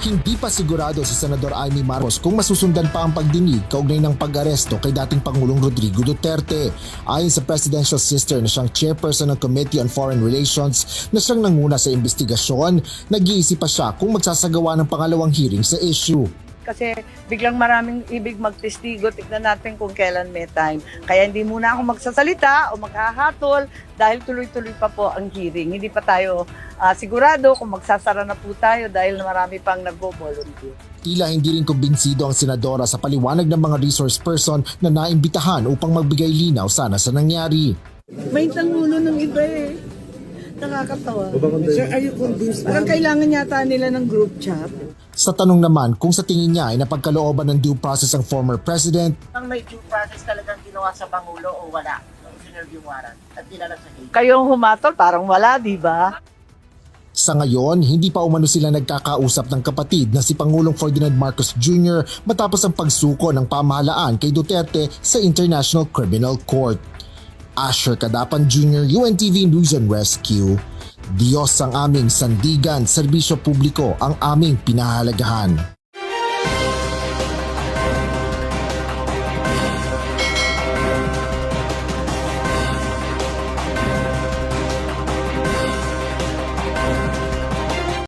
Hindi pa sigurado si Senador Amy Marcos kung masusundan pa ang pagdinig kaugnay ng pag-aresto kay dating Pangulong Rodrigo Duterte. Ayon sa presidential sister na siyang chairperson ng Committee on Foreign Relations na siyang nanguna sa investigasyon, nag-iisip pa siya kung magsasagawa ng pangalawang hearing sa issue. Kasi biglang maraming ibig magtestigo, tignan natin kung kailan may time. Kaya hindi muna ako magsasalita o maghahatol dahil tuloy-tuloy pa po ang hearing. Hindi pa tayo sigurado kung magsasara na po tayo dahil marami pang nagbo-volunteer. Tila hindi rin kumbinsido ang senadora sa paliwanag ng mga resource person na naimbitahan upang magbigay linaw sana sa nangyari. May tangulo ng iba eh. Nakakatawa. Sir, are you convinced Parang kailangan yata nila ng group chat. Sa tanong naman kung sa tingin niya ay napagkalooban ng due process ang former president, Ang may due process talagang ginawa sa Pangulo o wala? Ang sinerview warrant at dinala sa case. Kayong humatol, parang wala, di ba? sa ngayon hindi pa umano sila nagkakausap ng kapatid na si Pangulong Ferdinand Marcos Jr. matapos ang pagsuko ng pamahalaan kay Duterte sa International Criminal Court. Asher Cadapan Jr., UNTV News and Rescue. Diyos ang aming sandigan, serbisyo publiko ang aming pinahalagahan.